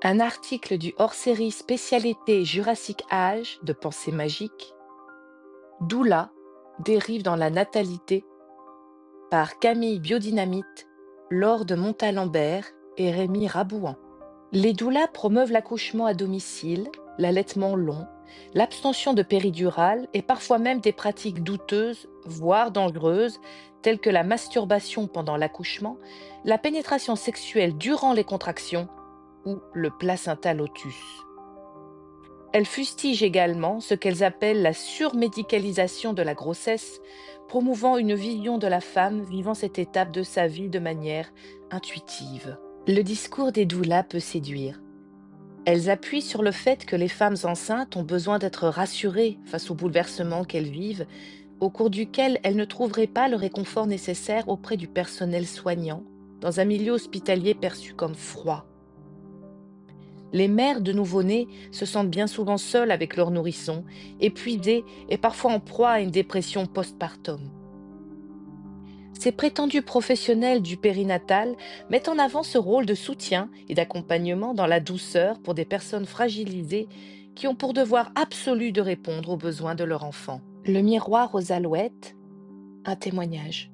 Un article du hors-série spécialité Jurassic Age de Pensée magique, Doula dérive dans la natalité par Camille Biodynamite, Laure de Montalembert et Rémi Rabouan. Les doulas promeuvent l'accouchement à domicile, l'allaitement long, l'abstention de péridurale et parfois même des pratiques douteuses, voire dangereuses, telles que la masturbation pendant l'accouchement, la pénétration sexuelle durant les contractions ou le placenta lotus. Elles fustigent également ce qu'elles appellent la surmédicalisation de la grossesse, promouvant une vision de la femme vivant cette étape de sa vie de manière intuitive. Le discours des doulas peut séduire. Elles appuient sur le fait que les femmes enceintes ont besoin d'être rassurées face aux bouleversements qu'elles vivent, au cours duquel elles ne trouveraient pas le réconfort nécessaire auprès du personnel soignant, dans un milieu hospitalier perçu comme froid. Les mères de nouveau-nés se sentent bien souvent seules avec leur nourrisson, épuisées et parfois en proie à une dépression postpartum. Ces prétendus professionnels du périnatal mettent en avant ce rôle de soutien et d'accompagnement dans la douceur pour des personnes fragilisées qui ont pour devoir absolu de répondre aux besoins de leur enfant. Le miroir aux alouettes, un témoignage.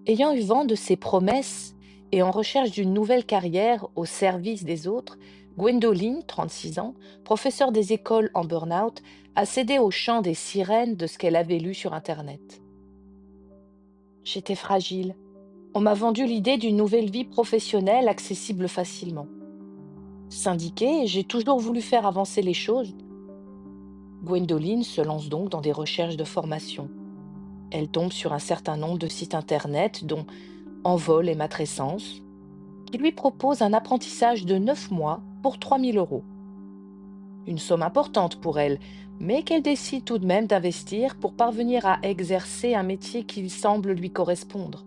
Ayant eu vent de ses promesses et en recherche d'une nouvelle carrière au service des autres, Gwendoline, 36 ans, professeure des écoles en burn-out, a cédé au chant des sirènes de ce qu'elle avait lu sur Internet. J'étais fragile. On m'a vendu l'idée d'une nouvelle vie professionnelle accessible facilement. Syndiquée, j'ai toujours voulu faire avancer les choses. Gwendoline se lance donc dans des recherches de formation. Elle tombe sur un certain nombre de sites internet, dont Envol et Matrescence, qui lui proposent un apprentissage de 9 mois pour 3 000 euros. Une somme importante pour elle, mais qu'elle décide tout de même d'investir pour parvenir à exercer un métier qui semble lui correspondre.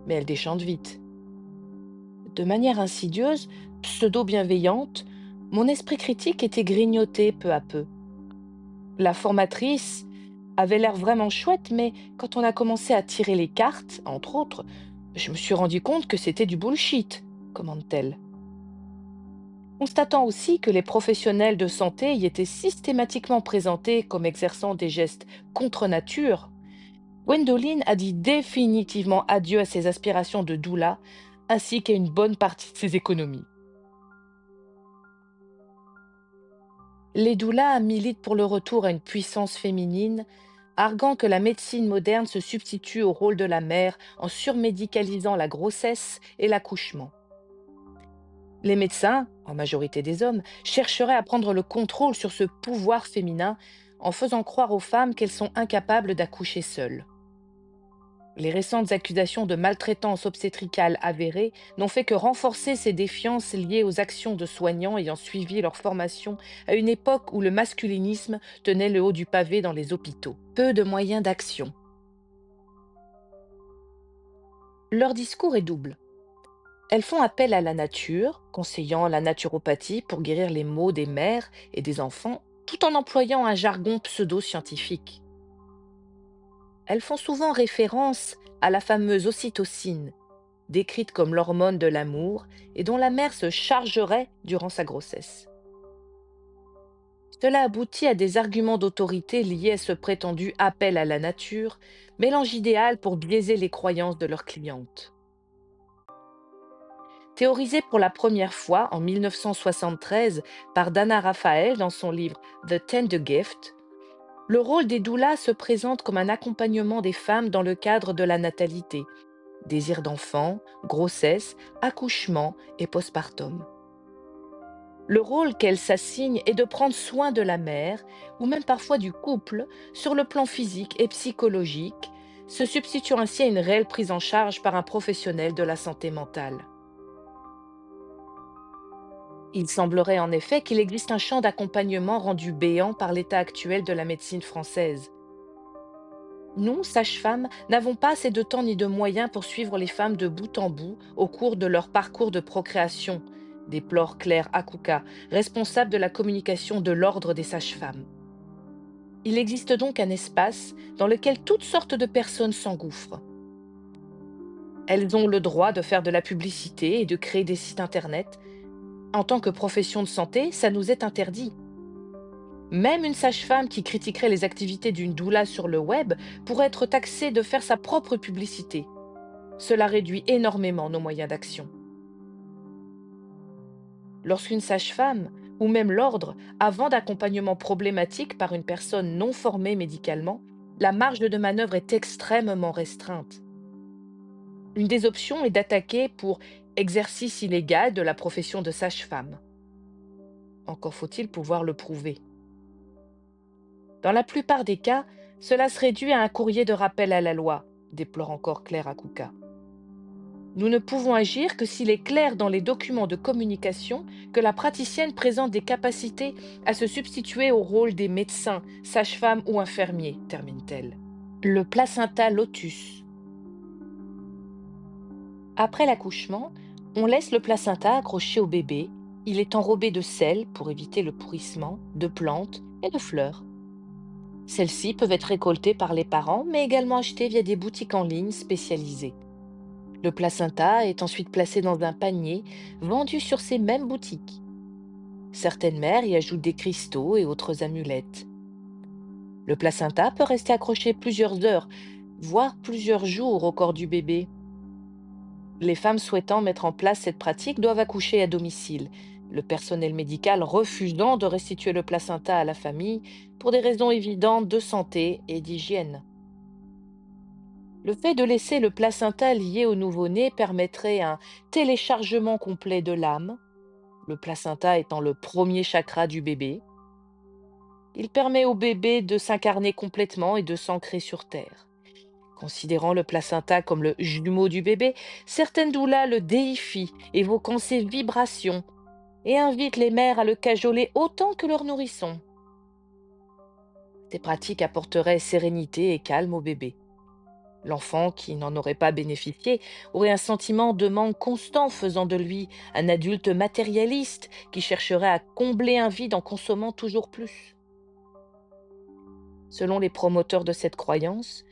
Mais elle déchante vite. De manière insidieuse, pseudo-bienveillante, mon esprit critique était grignoté peu à peu. La formatrice avait l'air vraiment chouette, mais quand on a commencé à tirer les cartes, entre autres, je me suis rendu compte que c'était du bullshit, commande-t-elle. Constatant aussi que les professionnels de santé y étaient systématiquement présentés comme exerçant des gestes contre nature, Gwendoline a dit définitivement adieu à ses aspirations de doula ainsi qu'à une bonne partie de ses économies. Les doulas militent pour le retour à une puissance féminine, arguant que la médecine moderne se substitue au rôle de la mère en surmédicalisant la grossesse et l'accouchement. Les médecins, en majorité des hommes, chercheraient à prendre le contrôle sur ce pouvoir féminin en faisant croire aux femmes qu'elles sont incapables d'accoucher seules. Les récentes accusations de maltraitance obstétricale avérées n'ont fait que renforcer ces défiances liées aux actions de soignants ayant suivi leur formation à une époque où le masculinisme tenait le haut du pavé dans les hôpitaux. Peu de moyens d'action. Leur discours est double. Elles font appel à la nature, conseillant la naturopathie pour guérir les maux des mères et des enfants, tout en employant un jargon pseudo-scientifique. Elles font souvent référence à la fameuse ocytocine, décrite comme l'hormone de l'amour et dont la mère se chargerait durant sa grossesse. Cela aboutit à des arguments d'autorité liés à ce prétendu appel à la nature, mélange idéal pour biaiser les croyances de leurs clientes. Théorisé pour la première fois en 1973 par Dana Raphael dans son livre The Tender Gift, le rôle des doulas se présente comme un accompagnement des femmes dans le cadre de la natalité, désir d'enfant, grossesse, accouchement et postpartum. Le rôle qu'elles s'assignent est de prendre soin de la mère, ou même parfois du couple, sur le plan physique et psychologique, se substituant ainsi à une réelle prise en charge par un professionnel de la santé mentale. Il semblerait en effet qu'il existe un champ d'accompagnement rendu béant par l'état actuel de la médecine française. Nous, sages-femmes, n'avons pas assez de temps ni de moyens pour suivre les femmes de bout en bout au cours de leur parcours de procréation, déplore Claire Akouka, responsable de la communication de l'Ordre des sages-femmes. Il existe donc un espace dans lequel toutes sortes de personnes s'engouffrent. Elles ont le droit de faire de la publicité et de créer des sites internet. En tant que profession de santé, ça nous est interdit. Même une sage-femme qui critiquerait les activités d'une doula sur le web pourrait être taxée de faire sa propre publicité. Cela réduit énormément nos moyens d'action. Lorsqu'une sage-femme, ou même l'ordre, a vent d'accompagnement problématique par une personne non formée médicalement, la marge de manœuvre est extrêmement restreinte. Une des options est d'attaquer pour exercice illégal de la profession de sage-femme. Encore faut-il pouvoir le prouver. Dans la plupart des cas, cela se réduit à un courrier de rappel à la loi, déplore encore Claire Akuka. Nous ne pouvons agir que s'il est clair dans les documents de communication que la praticienne présente des capacités à se substituer au rôle des médecins, sages-femmes ou infirmiers, termine-t-elle. Le placenta lotus. Après l'accouchement, on laisse le placenta accroché au bébé. Il est enrobé de sel pour éviter le pourrissement, de plantes et de fleurs. Celles-ci peuvent être récoltées par les parents, mais également achetées via des boutiques en ligne spécialisées. Le placenta est ensuite placé dans un panier vendu sur ces mêmes boutiques. Certaines mères y ajoutent des cristaux et autres amulettes. Le placenta peut rester accroché plusieurs heures, voire plusieurs jours au corps du bébé. Les femmes souhaitant mettre en place cette pratique doivent accoucher à domicile, le personnel médical refusant de restituer le placenta à la famille pour des raisons évidentes de santé et d'hygiène. Le fait de laisser le placenta lié au nouveau-né permettrait un téléchargement complet de l'âme, le placenta étant le premier chakra du bébé. Il permet au bébé de s'incarner complètement et de s'ancrer sur Terre. Considérant le placenta comme le jumeau du bébé, certaines doulas le déifient, évoquant ses vibrations, et invitent les mères à le cajoler autant que leur nourrisson. Ces pratiques apporteraient sérénité et calme au bébé. L'enfant, qui n'en aurait pas bénéficié, aurait un sentiment de manque constant, faisant de lui un adulte matérialiste qui chercherait à combler un vide en consommant toujours plus. Selon les promoteurs de cette croyance,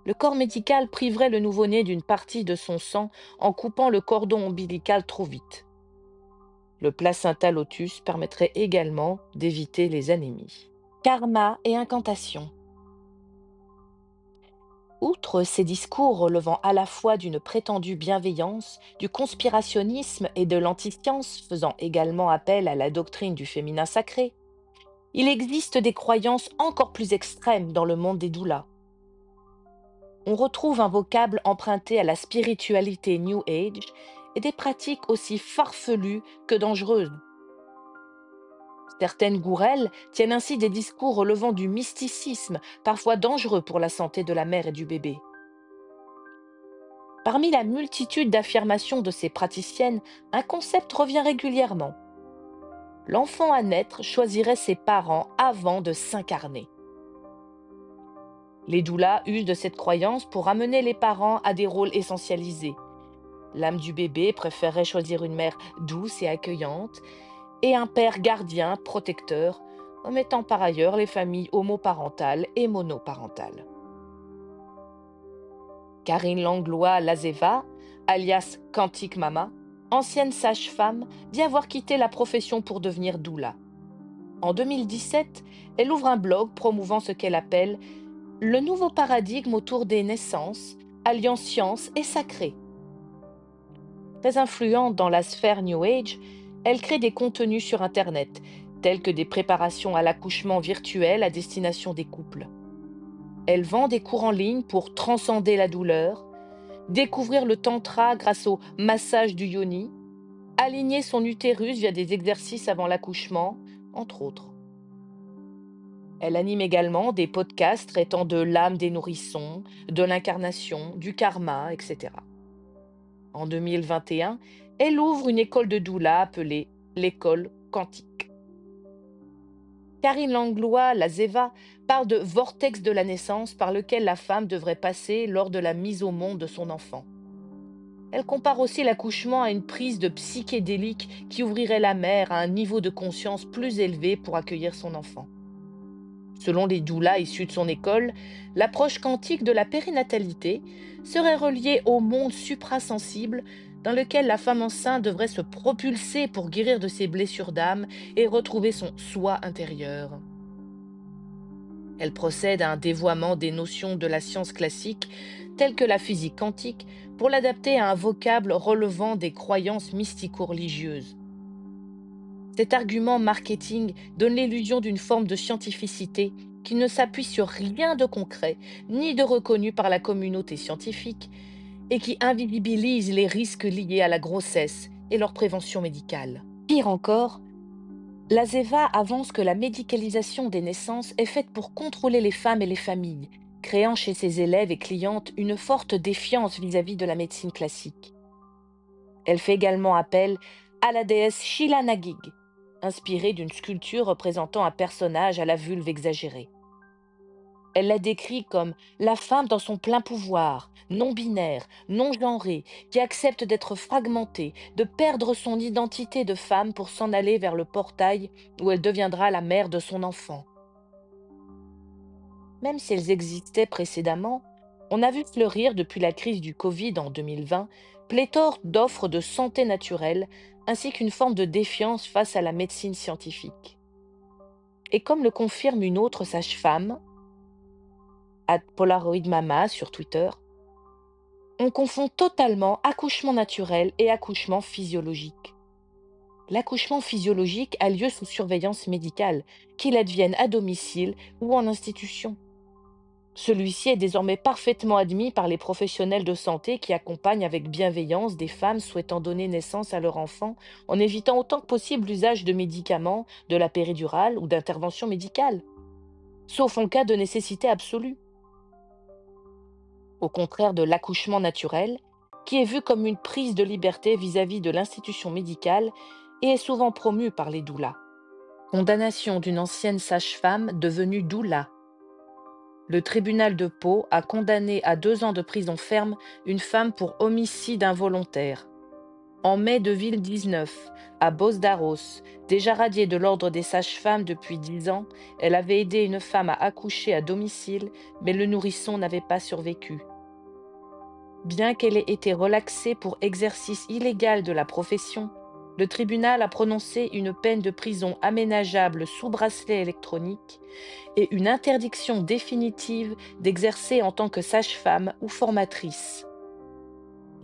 le corps médical priverait le nouveau-né d'une partie de son sang en coupant le cordon ombilical trop vite. Le placenta lotus permettrait également d'éviter les anémies. Karma et incantation. Outre ces discours relevant à la fois d'une prétendue bienveillance, du conspirationnisme et de l'antiscience, faisant également appel à la doctrine du féminin sacré, il existe des croyances encore plus extrêmes dans le monde des doulas. On retrouve un vocable emprunté à la spiritualité New Age et des pratiques aussi farfelues que dangereuses. Certaines gourelles tiennent ainsi des discours relevant du mysticisme, parfois dangereux pour la santé de la mère et du bébé. Parmi la multitude d'affirmations de ces praticiennes, un concept revient régulièrement. L'enfant à naître choisirait ses parents avant de s'incarner. Les doulas usent de cette croyance pour amener les parents à des rôles essentialisés. L'âme du bébé préférerait choisir une mère douce et accueillante et un père gardien, protecteur, omettant par ailleurs les familles homoparentales et monoparentales. Karine Langlois-Lazeva, alias Quantique Mama, ancienne sage-femme, dit avoir quitté la profession pour devenir doula. En 2017, elle ouvre un blog promouvant ce qu'elle appelle le nouveau paradigme autour des naissances, alliant science et sacré. Très influente dans la sphère New Age, elle crée des contenus sur Internet, tels que des préparations à l'accouchement virtuel à destination des couples. Elle vend des cours en ligne pour transcender la douleur, découvrir le tantra grâce au massage du yoni, aligner son utérus via des exercices avant l'accouchement, entre autres. Elle anime également des podcasts traitant de l'âme des nourrissons, de l'incarnation, du karma, etc. En 2021, elle ouvre une école de doula appelée l'école quantique. Karine Langlois-Lazeva parle de vortex de la naissance par lequel la femme devrait passer lors de la mise au monde de son enfant. Elle compare aussi l'accouchement à une prise de psychédélique qui ouvrirait la mère à un niveau de conscience plus élevé pour accueillir son enfant. Selon les doulas issus de son école, l'approche quantique de la périnatalité serait reliée au monde suprasensible dans lequel la femme enceinte devrait se propulser pour guérir de ses blessures d'âme et retrouver son soi intérieur. Elle procède à un dévoiement des notions de la science classique, telles que la physique quantique, pour l'adapter à un vocable relevant des croyances mystico-religieuses. Cet argument marketing donne l'illusion d'une forme de scientificité qui ne s'appuie sur rien de concret ni de reconnu par la communauté scientifique et qui invisibilise les risques liés à la grossesse et leur prévention médicale. Pire encore, la ZEVA avance que la médicalisation des naissances est faite pour contrôler les femmes et les familles, créant chez ses élèves et clientes une forte défiance vis-à-vis de la médecine classique. Elle fait également appel à la déesse Sheila Nagig, inspirée d'une sculpture représentant un personnage à la vulve exagérée. Elle la décrit comme la femme dans son plein pouvoir, non binaire, non genrée, qui accepte d'être fragmentée, de perdre son identité de femme pour s'en aller vers le portail où elle deviendra la mère de son enfant. Même si elles existaient précédemment, on a vu fleurir depuis la crise du Covid en 2020 pléthore d'offres de santé naturelle ainsi qu'une forme de défiance face à la médecine scientifique. Et comme le confirme une autre sage-femme, @PolaroidMama sur Twitter, on confond totalement accouchement naturel et accouchement physiologique. L'accouchement physiologique a lieu sous surveillance médicale, qu'il advienne à domicile ou en institution. Celui-ci est désormais parfaitement admis par les professionnels de santé qui accompagnent avec bienveillance des femmes souhaitant donner naissance à leur enfant en évitant autant que possible l'usage de médicaments, de la péridurale ou d'interventions médicales, sauf en cas de nécessité absolue. Au contraire de l'accouchement naturel, qui est vu comme une prise de liberté vis-à-vis de l'institution médicale et est souvent promu par les doulas. Condamnation d'une ancienne sage-femme devenue doula. Le tribunal de Pau a condamné à 2 ans de prison ferme une femme pour homicide involontaire. En mai 2019, à Bos-d'Arros, déjà radiée de l'ordre des sages-femmes depuis 10 ans, elle avait aidé une femme à accoucher à domicile, mais le nourrisson n'avait pas survécu. Bien qu'elle ait été relaxée pour exercice illégal de la profession, le tribunal a prononcé une peine de prison aménageable sous bracelet électronique et une interdiction définitive d'exercer en tant que sage-femme ou formatrice.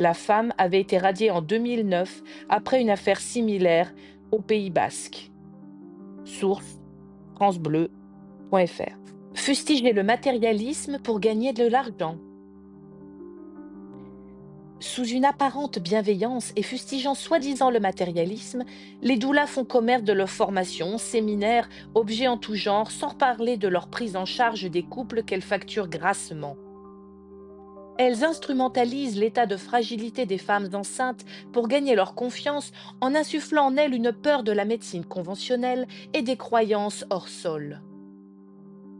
La femme avait été radiée en 2009 après une affaire similaire au Pays Basque. Source francebleu.fr. Fustiger le matérialisme pour gagner de l'argent. Sous une apparente bienveillance et fustigeant soi-disant le matérialisme, les doulas font commerce de leurs formations, séminaires, objets en tout genre, sans parler de leur prise en charge des couples qu'elles facturent grassement. Elles instrumentalisent l'état de fragilité des femmes enceintes pour gagner leur confiance en insufflant en elles une peur de la médecine conventionnelle et des croyances hors sol.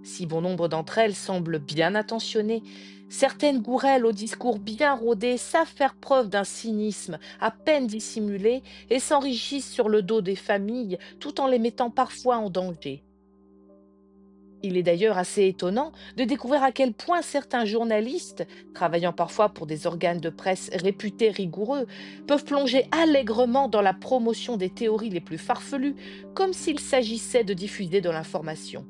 Si bon nombre d'entre elles semblent bien intentionnées, certaines gourelles au discours bien rodé savent faire preuve d'un cynisme à peine dissimulé et s'enrichissent sur le dos des familles tout en les mettant parfois en danger. Il est d'ailleurs assez étonnant de découvrir à quel point certains journalistes, travaillant parfois pour des organes de presse réputés rigoureux, peuvent plonger allègrement dans la promotion des théories les plus farfelues, comme s'il s'agissait de diffuser de l'information.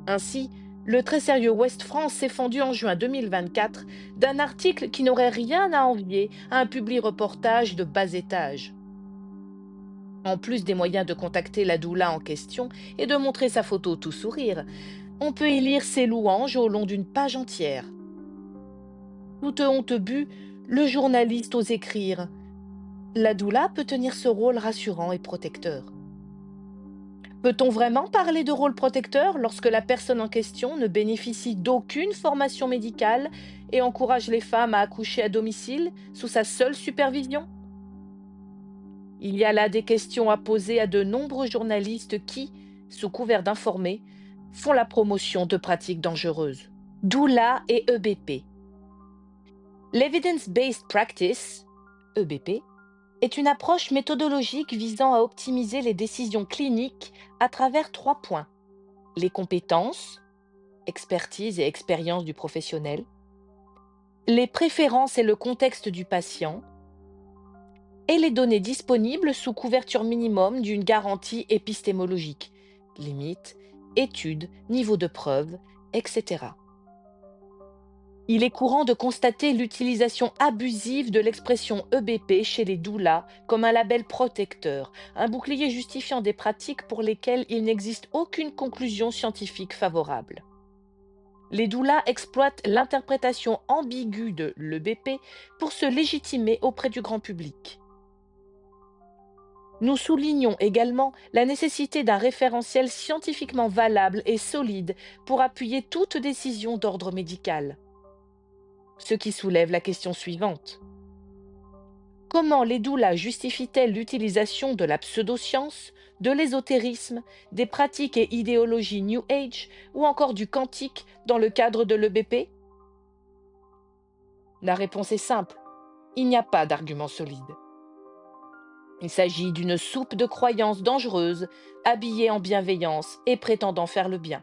Ainsi, le très sérieux Ouest France s'est fendu en juin 2024 d'un article qui n'aurait rien à envier à un public reportage de bas étage. En plus des moyens de contacter la doula en question et de montrer sa photo tout sourire, on peut y lire ses louanges au long d'une page entière. Toute honte bue, le journaliste ose écrire: la doula peut tenir ce rôle rassurant et protecteur. Peut-on vraiment parler de rôle protecteur lorsque la personne en question ne bénéficie d'aucune formation médicale et encourage les femmes à accoucher à domicile sous sa seule supervision? Il y a là des questions à poser à de nombreux journalistes qui, sous couvert d'informer, font la promotion de pratiques dangereuses. Doula et EBP. L'Evidence-Based Practice, EBP, est une approche méthodologique visant à optimiser les décisions cliniques à travers 3 points. les compétences, expertise et expérience du professionnel, les préférences et le contexte du patient, et les données disponibles sous couverture minimum d'une garantie épistémologique, limites, études, niveau de preuve, etc. Il est courant de constater l'utilisation abusive de l'expression EBP chez les doulas comme un label protecteur, un bouclier justifiant des pratiques pour lesquelles il n'existe aucune conclusion scientifique favorable. Les doulas exploitent l'interprétation ambiguë de l'EBP pour se légitimer auprès du grand public. Nous soulignons également la nécessité d'un référentiel scientifiquement valable et solide pour appuyer toute décision d'ordre médical. Ce qui soulève la question suivante. Comment les doulas justifient-elles l'utilisation de la pseudoscience, de l'ésotérisme, des pratiques et idéologies New Age ou encore du quantique dans le cadre de l'EBP? La réponse est simple. Il n'y a pas d'argument solide. Il s'agit d'une soupe de croyances dangereuses, habillée en bienveillance et prétendant faire le bien.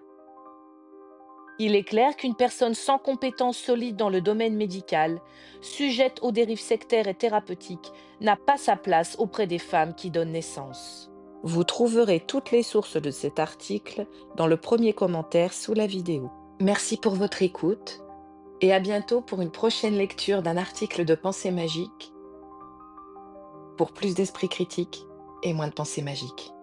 Il est clair qu'une personne sans compétences solides dans le domaine médical, sujette aux dérives sectaires et thérapeutiques, n'a pas sa place auprès des femmes qui donnent naissance. Vous trouverez toutes les sources de cet article dans le premier commentaire sous la vidéo. Merci pour votre écoute et à bientôt pour une prochaine lecture d'un article de Pensée magique pour plus d'esprit critique et moins de pensée magique.